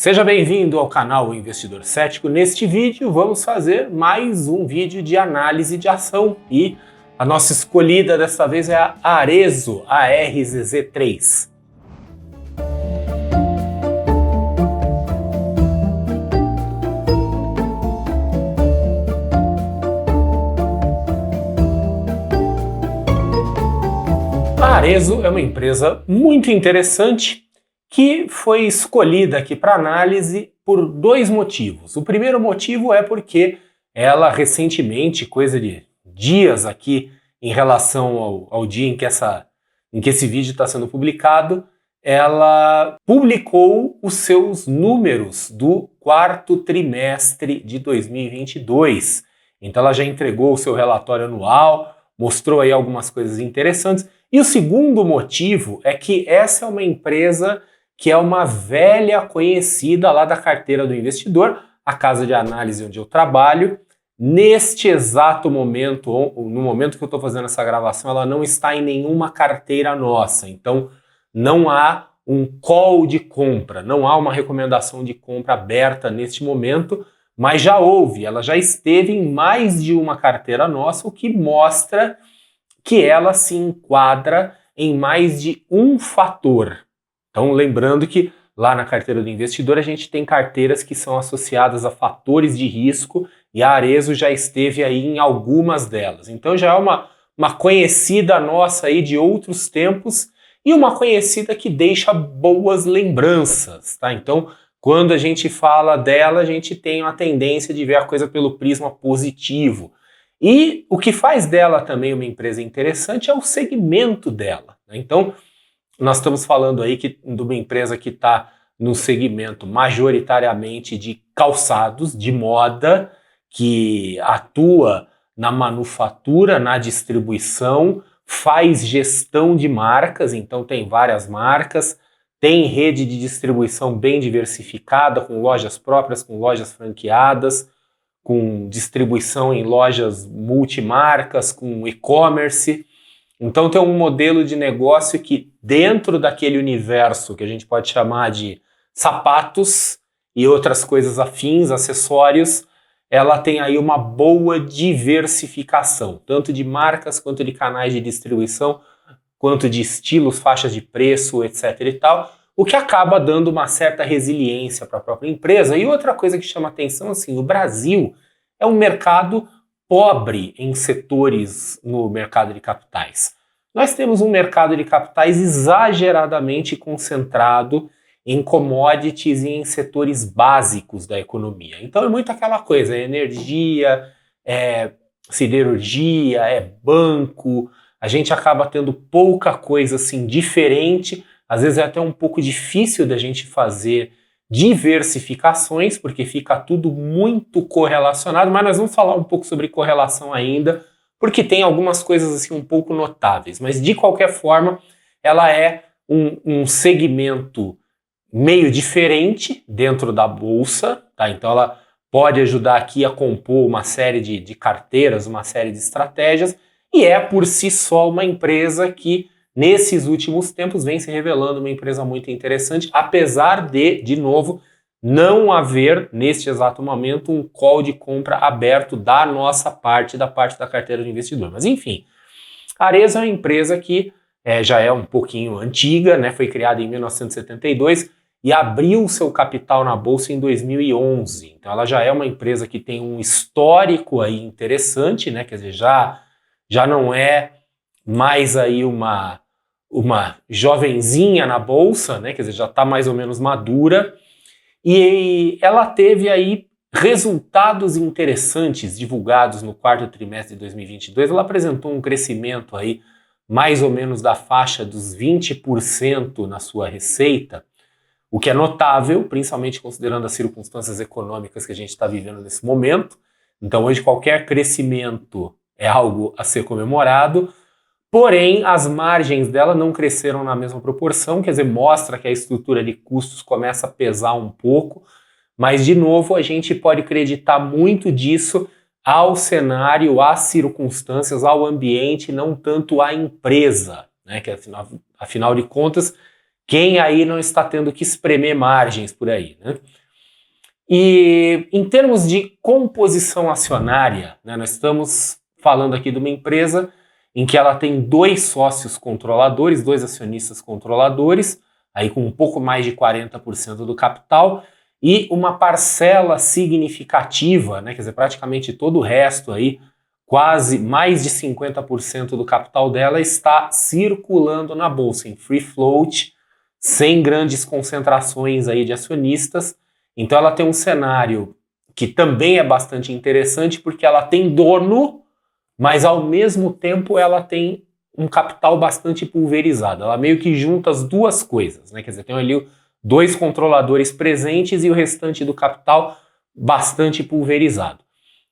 Seja bem-vindo ao canal Investidor Cético. Neste vídeo vamos fazer mais um vídeo de análise de ação e a nossa escolhida desta vez é a Arezzo ARZZ3. A Arezzo é uma empresa muito interessante que foi escolhida aqui para análise por dois motivos. O primeiro motivo é porque ela recentemente, coisa de dias aqui em relação ao dia em que esse vídeo está sendo publicado, ela publicou os seus números do quarto trimestre de 2022. Então ela já entregou o seu relatório anual, mostrou aí algumas coisas interessantes. E o segundo motivo é que essa é uma empresa que é uma velha conhecida lá da carteira do investidor, a casa de análise onde eu trabalho. Neste exato momento, no momento que eu estou fazendo essa gravação, ela não está em nenhuma carteira nossa. Então, não há um call de compra, não há uma recomendação de compra aberta neste momento, mas já houve, ela já esteve em mais de uma carteira nossa, o que mostra que ela se enquadra em mais de um fator. Então, lembrando que lá na carteira do investidor a gente tem carteiras que são associadas a fatores de risco e a Arezzo já esteve aí em algumas delas. Então já é uma conhecida nossa aí de outros tempos e uma conhecida que deixa boas lembranças, tá? Então, quando a gente fala dela, a gente tem uma tendência de ver a coisa pelo prisma positivo. E o que faz dela também uma empresa interessante é o segmento dela, né? Então, nós estamos falando aí de uma empresa que está no segmento majoritariamente de calçados, de moda, que atua na manufatura, na distribuição, faz gestão de marcas, então tem várias marcas, tem rede de distribuição bem diversificada, com lojas próprias, com lojas franqueadas, com distribuição em lojas multimarcas, com e-commerce. Então tem um modelo de negócio que dentro daquele universo que a gente pode chamar de sapatos e outras coisas afins, acessórios, ela tem aí uma boa diversificação, tanto de marcas quanto de canais de distribuição, quanto de estilos, faixas de preço, etc. e tal, o que acaba dando uma certa resiliência para a própria empresa. E outra coisa que chama atenção, assim, o Brasil é um mercado pobre em setores no mercado de capitais. Nós temos um mercado de capitais exageradamente concentrado em commodities e em setores básicos da economia. Então é muito aquela coisa, é energia, é siderurgia, é banco, a gente acaba tendo pouca coisa assim diferente, às vezes é até um pouco difícil da gente fazer diversificações, porque fica tudo muito correlacionado, mas nós vamos falar um pouco sobre correlação ainda, porque tem algumas coisas assim um pouco notáveis, mas de qualquer forma ela é um segmento meio diferente dentro da bolsa, tá? Então ela pode ajudar aqui a compor uma série de carteiras, uma série de estratégias, e é por si só uma empresa que nesses últimos tempos vem se revelando uma empresa muito interessante, apesar de novo, não haver neste exato momento um call de compra aberto da nossa parte, da parte da carteira do investidor. Mas enfim, a Arezzo é uma empresa que já é um pouquinho antiga, né? Foi criada em 1972 e abriu seu capital na bolsa em 2011. Então ela já é uma empresa que tem um histórico aí interessante, né? Quer dizer, já não é mais aí uma jovenzinha na bolsa, né? Quer dizer, já está mais ou menos madura, e ela teve aí resultados interessantes divulgados no quarto trimestre de 2022. Ela apresentou um crescimento aí mais ou menos da faixa dos 20% na sua receita, o que é notável, principalmente considerando as circunstâncias econômicas que a gente está vivendo nesse momento. Então hoje qualquer crescimento é algo a ser comemorado. Porém, as margens dela não cresceram na mesma proporção, quer dizer, mostra que a estrutura de custos começa a pesar um pouco, mas, de novo, a gente pode acreditar muito disso ao cenário, às circunstâncias, ao ambiente, não tanto à empresa, né? Que afinal de contas, Quem aí não está tendo que espremer margens por aí, né? E em termos de composição acionária, né, nós estamos falando aqui de uma empresa em que ela tem 2 sócios controladores, 2 acionistas controladores, aí com um pouco mais de 40% do capital, e uma parcela significativa, né, quer dizer, praticamente todo o resto aí, quase mais de 50% do capital dela está circulando na bolsa, em free float, sem grandes concentrações aí de acionistas. Então ela tem um cenário que também é bastante interessante porque ela tem dono, mas ao mesmo tempo ela tem um capital bastante pulverizado. Ela meio que junta as duas coisas, né? Quer dizer, tem ali 2 controladores presentes e o restante do capital bastante pulverizado.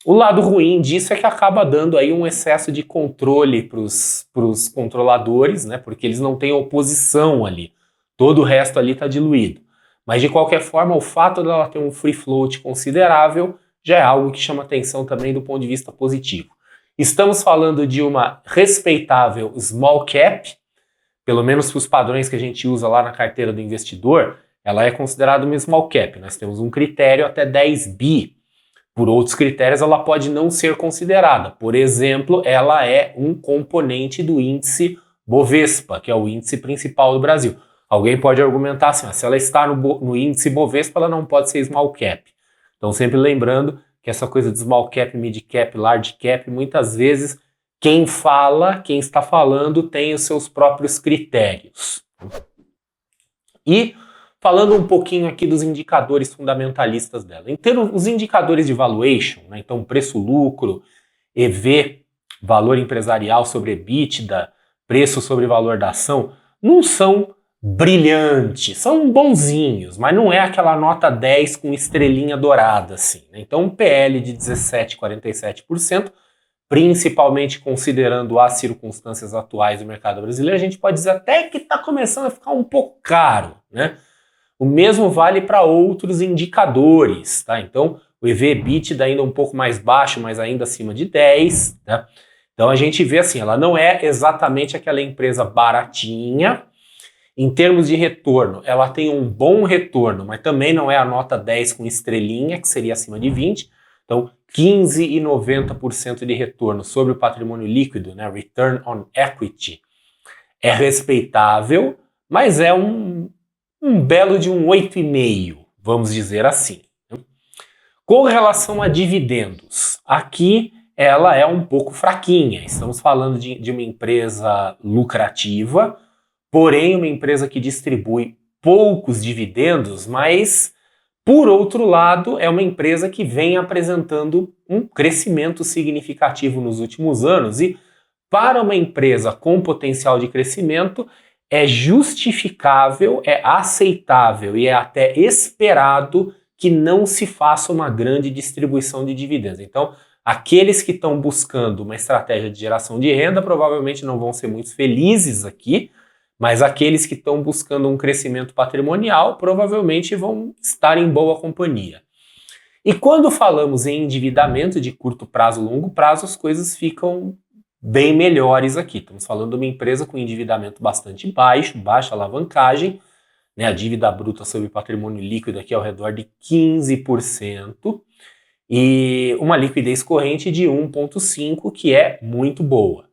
O lado ruim disso é que acaba dando aí um excesso de controle para os controladores, né? Porque eles não têm oposição ali. Todo o resto ali está diluído. Mas de qualquer forma, o fato dela ter um free float considerável já é algo que chama atenção também do ponto de vista positivo. Estamos falando de uma respeitável small cap, pelo menos para os padrões que a gente usa lá na carteira do investidor, ela é considerada uma small cap. Nós temos um critério até 10 bi. Por outros critérios, ela pode não ser considerada. Por exemplo, ela é um componente do índice Bovespa, que é o índice principal do Brasil. Alguém pode argumentar assim, se ela está no índice Bovespa, ela não pode ser small cap. Então, sempre lembrando que essa coisa de small cap, mid cap, large cap, muitas vezes quem está falando tem os seus próprios critérios. E falando um pouquinho aqui dos indicadores fundamentalistas dela. Em termos, os indicadores de valuation, né, então preço-lucro, EV, valor empresarial sobre EBITDA, preço sobre valor da ação, não são brilhantes, são bonzinhos, mas não é aquela nota 10 com estrelinha dourada assim, né? Então um PL de 17,47%, principalmente considerando as circunstâncias atuais do mercado brasileiro, a gente pode dizer até que está começando a ficar um pouco caro, né? O mesmo vale para outros indicadores, tá? Então o EV/EBITDA ainda um pouco mais baixo, mas ainda acima de 10, tá? Então a gente vê assim, ela não é exatamente aquela empresa baratinha. Em termos de retorno, ela tem um bom retorno, mas também não é a nota 10 com estrelinha, que seria acima de 20. Então, 15,90% de retorno sobre o patrimônio líquido, né, return on equity, é respeitável, mas é um belo de um 8,5, vamos dizer assim. Com relação a dividendos, aqui ela é um pouco fraquinha. Estamos falando de uma empresa lucrativa, porém uma empresa que distribui poucos dividendos, mas, por outro lado, é uma empresa que vem apresentando um crescimento significativo nos últimos anos e, para uma empresa com potencial de crescimento, é justificável, é aceitável e é até esperado que não se faça uma grande distribuição de dividendos. Então, aqueles que estão buscando uma estratégia de geração de renda provavelmente não vão ser muito felizes aqui, mas aqueles que estão buscando um crescimento patrimonial provavelmente vão estar em boa companhia. E quando falamos em endividamento de curto prazo, longo prazo, as coisas ficam bem melhores aqui. Estamos falando de uma empresa com endividamento bastante baixo, baixa alavancagem, né? A dívida bruta sobre patrimônio líquido aqui é ao redor de 15%, e uma liquidez corrente de 1,5, que é muito boa.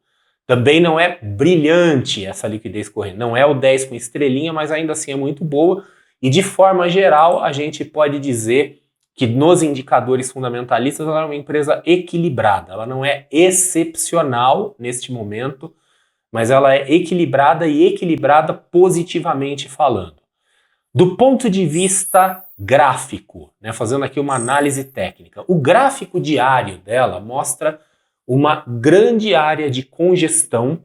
Também não é brilhante essa liquidez corrente, não é o 10 com estrelinha, mas ainda assim é muito boa. E de forma geral, a gente pode dizer que nos indicadores fundamentalistas ela é uma empresa equilibrada. Ela não é excepcional neste momento, mas ela é equilibrada e equilibrada positivamente falando. Do ponto de vista gráfico, né, fazendo aqui uma análise técnica, o gráfico diário dela mostra uma grande área de congestão,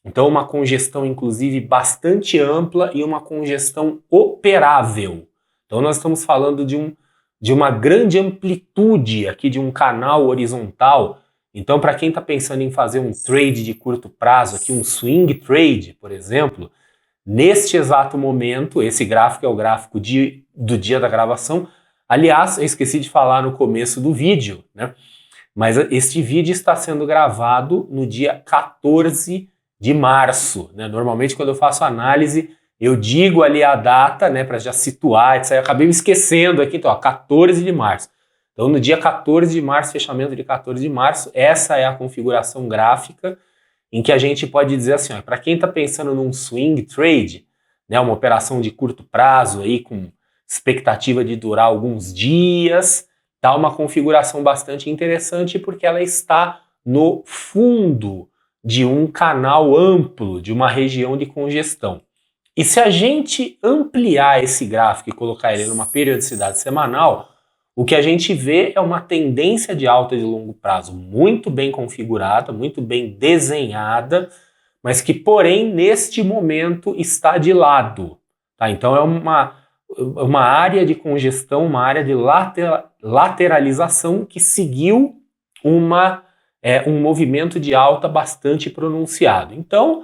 então uma congestão inclusive bastante ampla e uma congestão operável. Então nós estamos falando de uma grande amplitude aqui de um canal horizontal. Então para quem está pensando em fazer um trade de curto prazo, aqui um swing trade, por exemplo, neste exato momento, esse gráfico é o gráfico do dia da gravação. Aliás, eu esqueci de falar no começo do vídeo, né? Mas este vídeo está sendo gravado no dia 14 de março, né? Normalmente, quando eu faço análise, eu digo ali a data, né, para já situar, etc. Eu acabei me esquecendo aqui, então, ó, 14 de março. Então, no dia 14 de março, fechamento de 14 de março, essa é a configuração gráfica em que a gente pode dizer assim, para quem está pensando num swing trade, né, uma operação de curto prazo aí com expectativa de durar alguns dias, tá uma configuração bastante interessante porque ela está no fundo de um canal amplo, de uma região de congestão. E se a gente ampliar esse gráfico e colocar ele numa periodicidade semanal, o que a gente vê é uma tendência de alta de longo prazo muito bem configurada, muito bem desenhada, mas que, porém, neste momento está de lado. Tá? Então é uma área de congestão, uma área de lateralização que seguiu um movimento de alta bastante pronunciado. Então,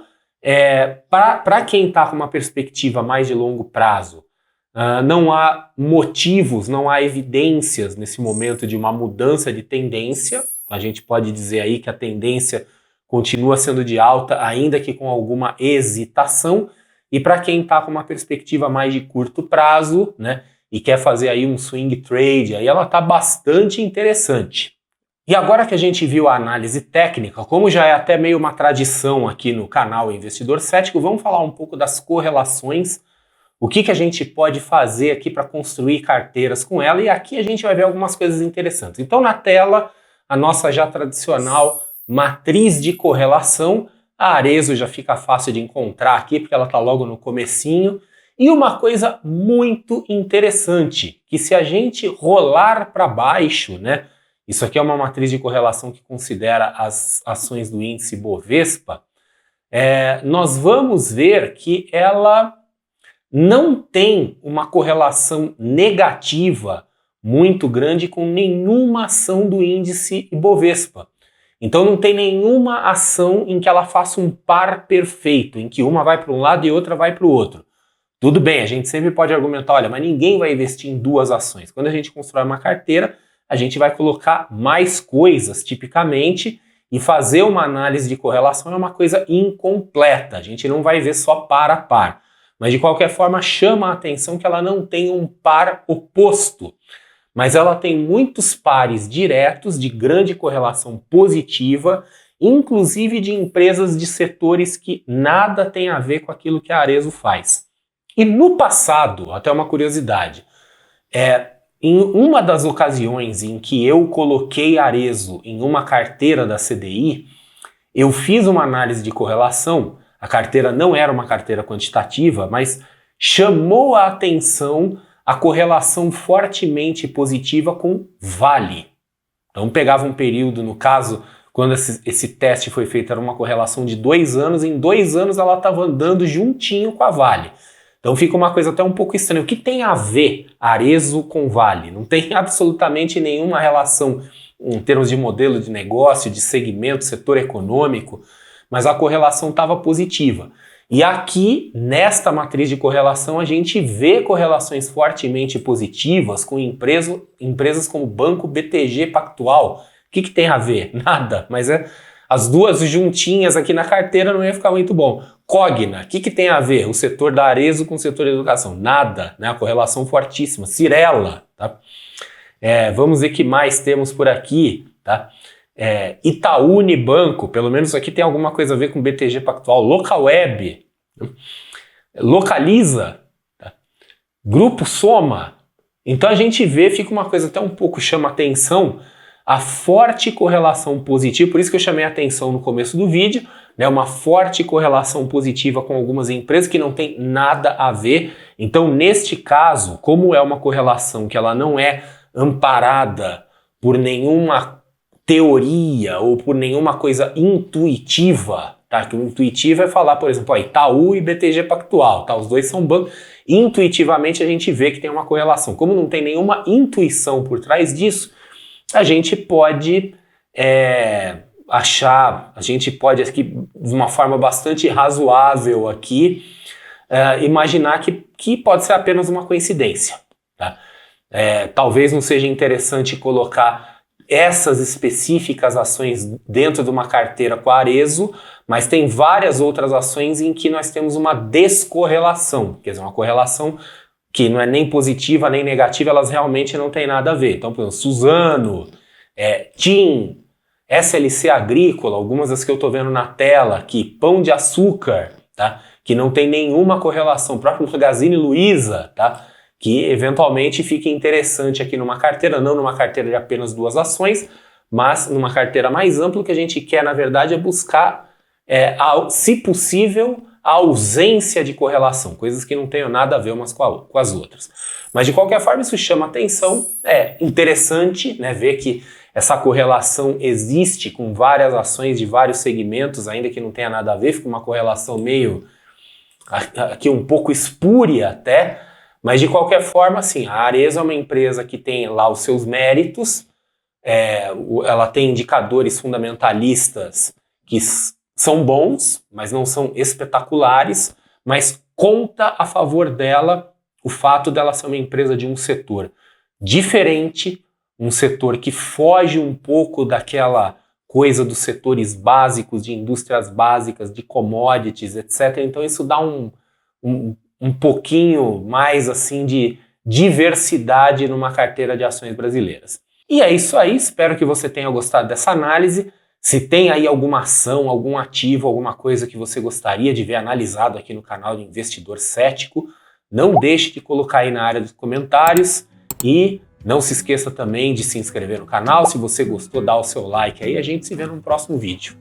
para quem está com uma perspectiva mais de longo prazo, não há motivos, não há evidências nesse momento de uma mudança de tendência. A gente pode dizer aí que a tendência continua sendo de alta, ainda que com alguma hesitação. E para quem está com uma perspectiva mais de curto prazo, né, e quer fazer aí um swing trade, aí ela está bastante interessante. E agora que a gente viu a análise técnica, como já é até meio uma tradição aqui no canal Investidor Cético, vamos falar um pouco das correlações. O que a gente pode fazer aqui para construir carteiras com ela, e aqui a gente vai ver algumas coisas interessantes. Então na tela, a nossa já tradicional matriz de correlação, a Arezzo já fica fácil de encontrar aqui, porque ela está logo no comecinho. E uma coisa muito interessante, que se a gente rolar para baixo, né, isso aqui é uma matriz de correlação que considera as ações do índice Bovespa, nós vamos ver que ela não tem uma correlação negativa muito grande com nenhuma ação do índice Ibovespa. Então não tem nenhuma ação em que ela faça um par perfeito, em que uma vai para um lado e outra vai para o outro. Tudo bem, a gente sempre pode argumentar, olha, mas ninguém vai investir em duas ações. Quando a gente constrói uma carteira, a gente vai colocar mais coisas, tipicamente, e fazer uma análise de correlação é uma coisa incompleta. A gente não vai ver só par a par. Mas de qualquer forma chama a atenção que ela não tem um par oposto, mas ela tem muitos pares diretos de grande correlação positiva, inclusive de empresas de setores que nada tem a ver com aquilo que a Arezzo faz. E no passado, até uma curiosidade, em uma das ocasiões em que eu coloquei a Arezzo em uma carteira da CDI, eu fiz uma análise de correlação. A carteira não era uma carteira quantitativa, mas chamou a atenção a correlação fortemente positiva com Vale. Então pegava um período, no caso, quando esse teste foi feito, era uma correlação de 2 anos, em 2 anos ela estava andando juntinho com a Vale. Então fica uma coisa até um pouco estranha. O que tem a ver Arezzo com Vale? Não tem absolutamente nenhuma relação em termos de modelo de negócio, de segmento, setor econômico, mas a correlação estava positiva. E aqui, nesta matriz de correlação, a gente vê correlações fortemente positivas com empresas como Banco BTG Pactual. O que tem a ver? Nada, mas as duas juntinhas aqui na carteira não ia ficar muito bom. Cogna, o que tem a ver? O setor da Arezzo com o setor da educação? Nada, né? A correlação fortíssima. Cirela, tá? Vamos ver o que mais temos por aqui, tá? Itaú Unibanco, pelo menos aqui tem alguma coisa a ver com BTG Pactual. Localweb, Localiza, tá? Grupo Soma. Então a gente vê, fica uma coisa até um pouco chama atenção, a forte correlação positiva, por isso que eu chamei a atenção no começo do vídeo, né, uma forte correlação positiva com algumas empresas que não tem nada a ver. Então neste caso, como é uma correlação que ela não é amparada por nenhuma teoria ou por nenhuma coisa intuitiva, tá? Que o intuitivo é falar, por exemplo, Itaú e BTG Pactual, tá? Os dois são bancos. Intuitivamente a gente vê que tem uma correlação. Como não tem nenhuma intuição por trás disso, a gente pode aqui, de uma forma bastante razoável aqui, imaginar que pode ser apenas uma coincidência, tá? Talvez não seja interessante colocar essas específicas ações dentro de uma carteira com a Arezzo, mas tem várias outras ações em que nós temos uma descorrelação, quer dizer, uma correlação que não é nem positiva nem negativa, elas realmente não têm nada a ver. Então, por exemplo, Suzano, TIM, SLC Agrícola, algumas das que eu estou vendo na tela aqui, Pão de Açúcar, tá? Que não tem nenhuma correlação, o próprio Magazine Luiza, tá? Que eventualmente fique interessante aqui numa carteira, não numa carteira de apenas 2 ações, mas numa carteira mais ampla. O que a gente quer, na verdade, é buscar, se possível, a ausência de correlação, coisas que não tenham nada a ver umas com as outras. Mas de qualquer forma isso chama atenção, é interessante, né, ver que essa correlação existe com várias ações de vários segmentos, ainda que não tenha nada a ver, fica uma correlação meio aqui um pouco espúria até, mas de qualquer forma, assim, a Arezzo é uma empresa que tem lá os seus méritos, ela tem indicadores fundamentalistas que são bons, mas não são espetaculares, mas conta a favor dela o fato dela ser uma empresa de um setor diferente, um setor que foge um pouco daquela coisa dos setores básicos, de indústrias básicas, de commodities, etc. Então isso dá um pouquinho mais assim de diversidade numa carteira de ações brasileiras. E é isso aí, espero que você tenha gostado dessa análise. Se tem aí alguma ação, algum ativo, alguma coisa que você gostaria de ver analisado aqui no canal de Investidor Cético, não deixe de colocar aí na área dos comentários e não se esqueça também de se inscrever no canal. Se você gostou, dá o seu like aí, a gente se vê no próximo vídeo.